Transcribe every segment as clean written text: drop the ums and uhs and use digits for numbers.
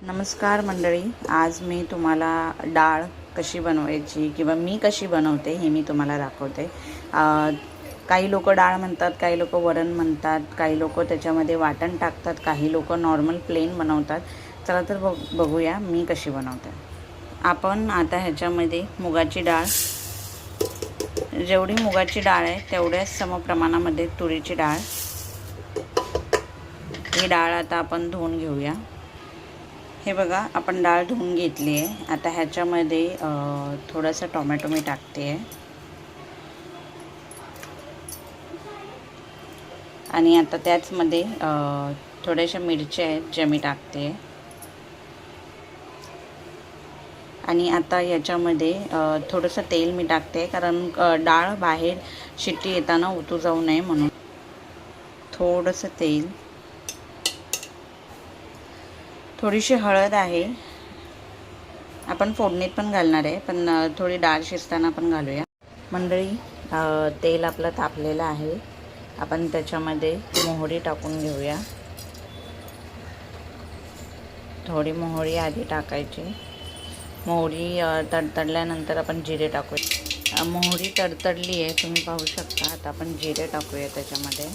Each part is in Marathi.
नमस्कार मंडळी, आज मी तुम्हाला डाळ कशी बनवायची किंवा मी कशी बनवते हे मी तुम्हाला दाखवते। काही लोक डाळ म्हणतात, काही लोक वरण म्हणतात, काही लोक त्याच्यामध्ये वाटण टाकतात, काही लोक नॉर्मल प्लेन बनवतात। चला तर बघूया मी कशी बनवते। आपण आता ह्याच्यामध्ये मुगाची डाळ, जेवढी मुगाची डाळ आहे तेवढ्याच समप्रमाणामध्ये तुरीची डाळ, ही डाळ आता आपण धुवून घेऊया। हे बघा, आपण डाळ धुवून घेतली आहे। आता ह्याच्यामध्ये थोडासा टोमॅटो मी टाकते आहे आणि आता त्याचमध्ये थोड्याशा मिरच्या आहेत ज्या मी टाकते आहे। आणि आता याच्यामध्ये थोडंसं तेल मी टाकते, कारण डाळ बाहेर शिट्टी येताना उतू जाऊ नये म्हणून। थोडंसं तेल, थोडीशी हळद आहे, आपण फोडणीत पण घालणार आहे, पण थोडी डाळ शिजताना पण घालूया। मंडळी, तेल आपलं तापलेलं आहे, आपण त्याच्यामध्ये मोहरी टाकून घेऊया। थोडी मोहरी आधी टाकायची। मोहरी तडतडल्यानंतर आपण जिरे टाकूया। मोहरी तडतडली आहे, तुम्ही पाहू शकता। आता आपण जिरे टाकूया त्याच्यामध्ये।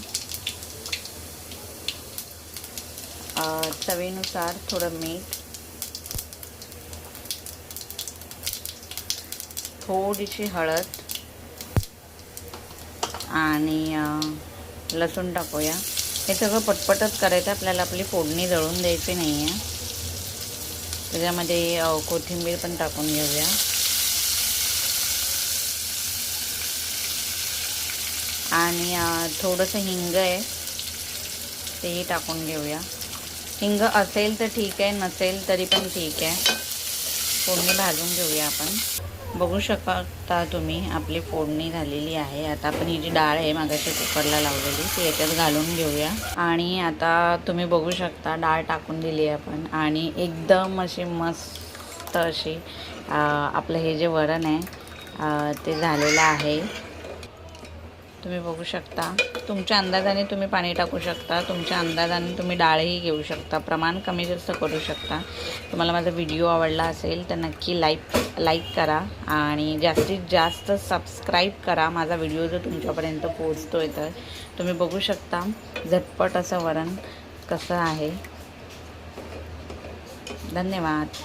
चवीनुसार थोडं मीठ, थोडीशी हळद आणि लसूण टाकूया। हे सगळं पटपटच करायचं आपल्याला, आपली फोडणी जळून द्यायची नाही आहे। त्याच्यामध्ये कोथिंबीर पण टाकून घेऊया आणि थोडंसं हिंग आहे तेही टाकून घेऊया। हिंग असेल तर ठीक आहे, नसेल तरी पण ठीक आहे। फोडणी भाजून घेऊया आपण। बघू शकता तुम्ही, आपली फोडणी झालेली आहे। आता आपण ही जी डाळ आहे मागाशी कुकरला लावलेली ती याच्यात घालून घेऊया आणि आता तुम्ही बघू शकता डाळ टाकून दिली आहे आपण आणि एकदम अशी मस्त अशी आपलं हे जे वरण आहे ते झालेलं आहे। तुम्ही बघू शकता, तुमच्या अंदाजाने तुम्ही पाणी टाकू शकता, तुमच्या अंदाजाने तुम्ही डाळही घेऊ शकता, प्रमाण कमी जास्त करू शकता। तुम्हाला माझा व्हिडिओ आवडला असेल तर नक्की लाईक करा आणि जास्तीत जास्त सबस्क्राईब करा। माझा व्हिडिओ जर तुमच्यापर्यंत पोहोचतो आहे तर तुम्ही बघू शकता झटपट असं वरण कसं आहे। धन्यवाद।